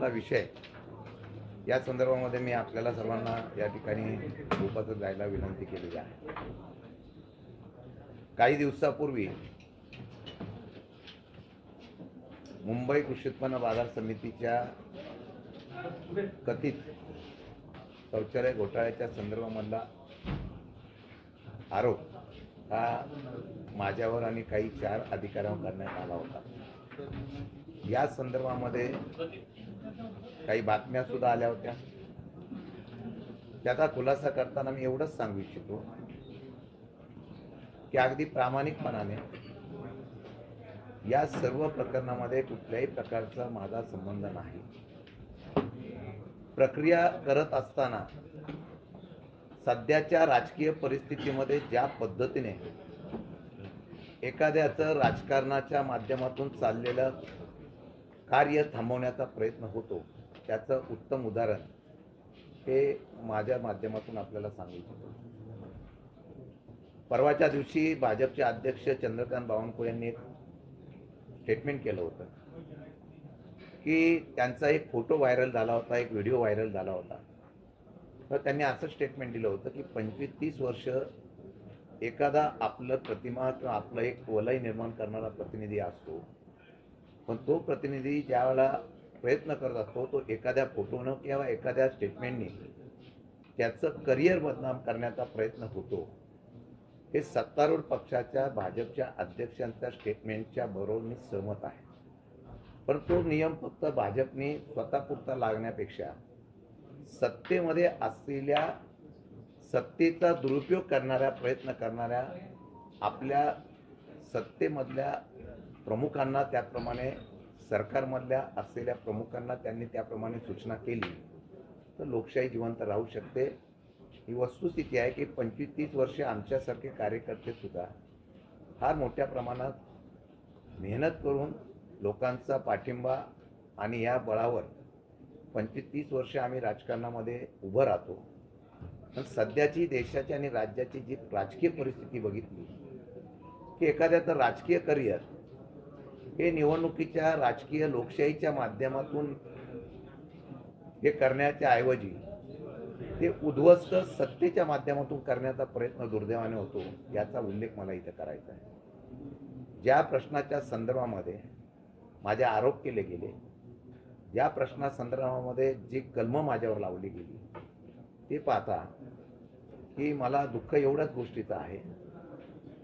आपला विषय या संदर्भामध्ये मी आपल्याला सर्वांना या ठिकाणी उपस्थित जायला विनंती केलेली आहे। काही दिवसापूर्वी मुंबई कृषी उत्पन्न बाजार समितीच्या कथित शौचालय घोटाळ्याच्या संदर्भामधला आरोप हा माझ्यावर आणि काही 4 अधिकाऱ्यांवर करण्यात आला होता। या संदर्भामध्ये काही बातम्या सुद्धा आल्या होत्या। त्याचा खुलासा करताना मी एवढंच सांगू इच्छितो की अगदी प्रामाणिकपणाने या सर्व प्रकरणामध्ये कुठल्याही प्रकारचा माझा संबंध नाही। प्रक्रिया करत असताना सध्याच्या राजकीय परिस्थितीमध्ये ज्या पद्धतीने एखाद्याचं राजकारणाच्या माध्यमातून चाललेलं कार्य थांबवण्याचा प्रयत्न होतो, त्याचं उत्तम उदाहरण हे माझ्या माध्यमातून आपल्याला सांगू इच्छितो। परवाच्या दिवशी भाजपचे अध्यक्ष चंद्रकांत बावनकुळे यांनी एक स्टेटमेंट केलं होतं की त्यांचा एक फोटो व्हायरल झाला होता, एक व्हिडिओ व्हायरल झाला होता। तर त्यांनी असं स्टेटमेंट दिलं होतं की 25-30 वर्ष एखादा आपलं प्रतिमा किंवा आपलं एक वलय निर्माण करणारा प्रतिनिधी असतो, पण तो प्रतिनिधी ज्यावेळेला प्रयत्न करत असतो तो एखाद्या फोटोनं किंवा एखाद्या स्टेटमेंटने त्याचं करिअर बदनाम करण्याचा प्रयत्न होतो। हे सत्तारूढ पक्षाच्या भाजपच्या अध्यक्षांच्या स्टेटमेंटच्या बरोबर मी सहमत आहे, पण तो नियम फक्त भाजपने स्वतःपुरता लागण्यापेक्षा सत्तेमध्ये असलेल्या सत्तेचा दुरुपयोग करणाऱ्या प्रयत्न करणाऱ्या आपल्या सत्तेमधल्या प्रमुखांना, त्याप्रमाणे सरकारमधल्या असलेल्या प्रमुखांना त्यांनी त्याप्रमाणे सूचना केली तर लोकशाही जिवंत राहू शकते। ही वस्तुस्थिती आहे की 25-30 वर्ष आमच्यासारखे कार्यकर्ते सुद्धा फार मोठ्या प्रमाणात मेहनत करून लोकांचा पाठिंबा आणि या बळावर 25-30 वर्ष आम्ही राजकारणामध्ये उभं राहतो। पण सध्याची देशाची आणि राज्याची जी राजकीय परिस्थिती बघितली की एखाद्याचं राजकीय करिअर हे निवडणुकीच्या राजकीय लोकशाहीच्या माध्यमातून हे करण्याच्या ऐवजी ते उद्ध्वस्त सत्तेच्या माध्यमातून करण्याचा प्रयत्न दुर्दैवाने होतो, याचा उल्लेख मला इथे करायचा आहे। ज्या प्रश्नाच्या संदर्भामध्ये माझे आरोप केले गेले, या प्रश्नासंदर्भामध्ये जी कलमं माझ्यावर लावली गेली, ते पाहता की मला दुःख एवढ्याच गोष्टीचं आहे,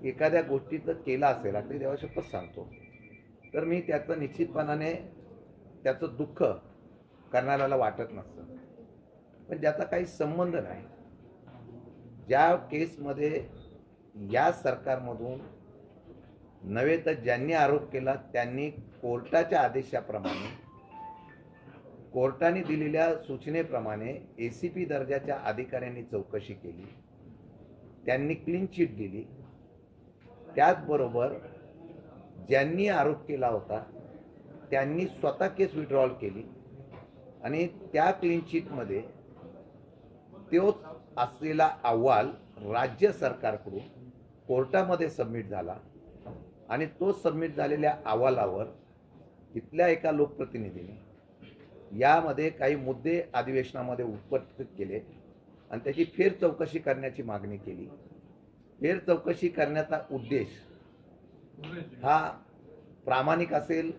एखाद्या गोष्टीचं केलं असेल, अगदी देवाशपथ सांगतो, तर मी त्याचं निश्चितपणाने त्याचं दुःख करणाऱ्याला वाटत नसतं, पण ज्याचा काही संबंध नाही। ज्या केसमध्ये या सरकारमधून नव्हे तर ज्यांनी आरोप केला त्यांनी कोर्टाच्या आदेशाप्रमाणे, कोर्टाने दिलेल्या सूचनेप्रमाणे ACP दर्जाच्या अधिकाऱ्यांनी चौकशी केली, त्यांनी क्लीन चिट दिली। त्याचबरोबर ज्यांनी आरोप केला होता त्यांनी स्वतः केस विड्रॉल केली आणि त्या क्लीन चिटमध्ये तोच असलेला अहवाल राज्य सरकारकडून कोर्टामध्ये सबमिट झाला आणि तो सबमिट झालेल्या अहवालावर इथल्या एका लोकप्रतिनिधीने यामध्ये काही मुद्दे अधिवेशनामध्ये उपस्थित केले आणि त्याची फेर चौकशी करण्याची मागणी केली। फेर चौकशी करण्याचा उद्देश हा प्रामाणिक असेल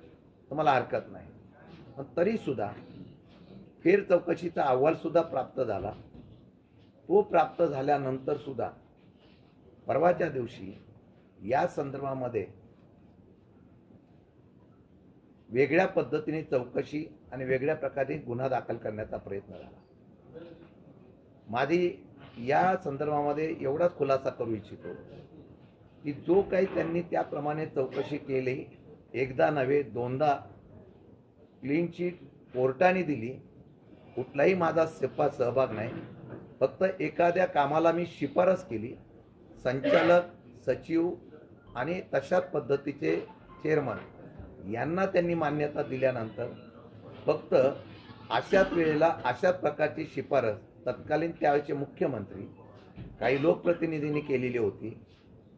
तर मला हरकत नाही, पण तरी सुद्धा फेर चौकशीचा अहवाल सुद्धा प्राप्त झाला। तो प्राप्त झाल्यानंतर सुद्धा परवाच्या दिवशी या संदर्भामध्ये वेगळ्या पद्धतीने चौकशी आणि वेगळ्या प्रकारे गुन्हा दाखल करण्याचा प्रयत्न झाला। माझी या संदर्भामध्ये एवढाच खुलासा करू इच्छितो की जो काही त्यांनी त्याप्रमाणे चौकशी केली, एकदा नव्हे दोनदा क्लीन चिट कोर्टाने दिली, कुठलाही माझा सहभाग नाही। फक्त एखाद्या कामाला मी शिफारस केली, संचालक, सचिव आणि तशाच पद्धतीचे चेअरमन यांना त्यांनी मान्यता दिल्यानंतर फक्त अशाच वेळेला अशाच प्रकारची शिफारस तत्कालीन त्यावेळेचे मुख्यमंत्री, काही लोकप्रतिनिधींनी केलेली होती।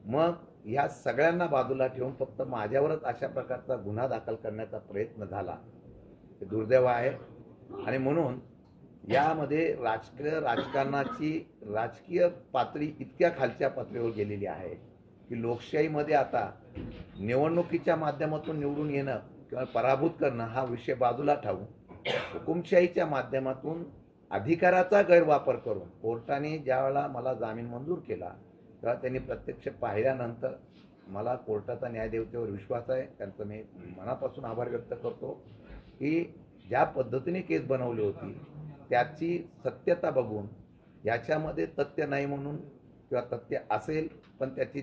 मग ह्या सगळ्यांना बाजूला ठेवून फक्त माझ्यावरच अशा प्रकारचा गुन्हा दाखल करण्याचा प्रयत्न झाला, हे दुर्दैव आहे। आणि म्हणून यामध्ये राजकारणाची राजकीय पातळी इतक्या खालच्या पातळीवर गेलेली आहे की लोकशाहीमध्ये आता निवडणुकीच्या माध्यमातून निवडून येणं किंवा पराभूत करणं हा विषय बाजूला ठेवून हुकुमशाहीच्या माध्यमातून अधिकाराचा गैरवापर करून कोर्टाने ज्यावेळेला मला जामीन मंजूर केला तेव्हा त्यांनी प्रत्यक्ष पाहिल्यानंतर मला कोर्टाचा न्यायदेवतेवर विश्वास आहे, त्यांचं मी मनापासून आभार व्यक्त करतो की ज्या पद्धतीने केस बनवली होती त्याची सत्यता बघून याच्यामध्ये तथ्य नाही म्हणून किंवा तथ्य असेल पण त्याची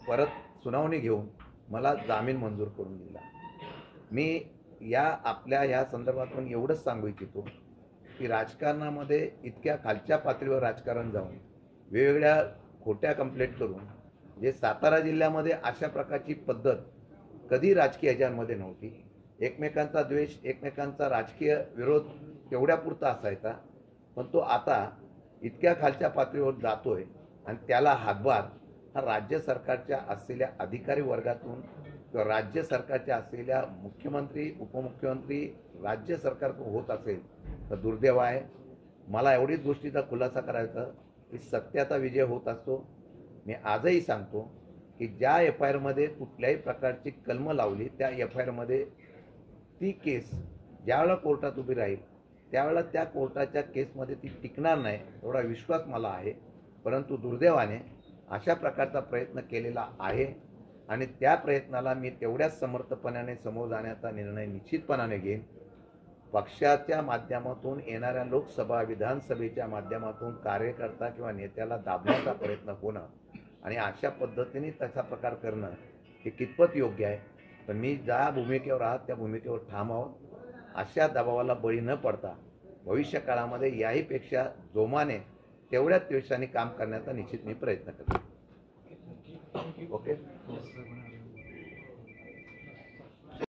परत सुनावणी घेऊन मला जामीन मंजूर करून दिला. मी आपल्या ह्या संदर्भातून एवढंच सांगू इच्छितो की राजकारणामध्ये इतक्या खालच्या पातळीवर राजकारण जाऊन वेगवेगळ्या खोट्या कंप्लेंट करून जे सातारा जिल्ह्यामध्ये अशा प्रकारची पद्धत कधी राजकीय ह्याच्यामध्ये नव्हती. एकमेकांचा द्वेष, एकमेकांचा राजकीय विरोध तेवढ्यापुरता असायचा, पण तो आता इतक्या खालच्या पातळीवर जातोय आणि त्याला हातभार हा राज्य सरकारच्या असलेल्या अधिकारी वर्गातून किंवा राज्य सरकारच्या असलेल्या मुख्यमंत्री, उपमुख्यमंत्री, राज्य सरकार होत असेल तर दुर्दैव आहे. मला एवढीच गोष्टीचा खुलासा करायचा की सत्याचा विजय होत असतो. मी आजही सांगतो की ज्या FIR-मध्ये कुठल्याही प्रकारची कलमं लावली त्या FIR-मध्ये ती केस ज्यावेळेला कोर्टात उभी राहील त्यावेळेला त्या कोर्टाच्या केसमध्ये ती टिकणार नाही एवढा विश्वास मला आहे. परंतु दुर्दैवाने अशा प्रकारचा प्रयत्न केलेला आहे आणि त्या प्रयत्नाला मी तेवढ्याच समर्थपणाने समोर जाण्याचा निर्णय निश्चितपणाने घेईन. पक्षाच्या माध्यमातून येणाऱ्या लोकसभा, विधानसभेच्या माध्यमातून कार्यकर्ता किंवा नेत्याला दाबण्याचा प्रयत्न होणं आणि अशा पद्धतीने तसा प्रकार करणं हे कितपत योग्य आहे. पण मी ज्या भूमिकेवर आहात त्या भूमिकेवर ठाम आहोत. अशा दबावाला बळी न पडता भविष्य काळामध्ये याहीपेक्षा जोमाने तेवढ्याच दिवसांनी काम करण्याचा निश्चित मी प्रयत्न करतो. ओके.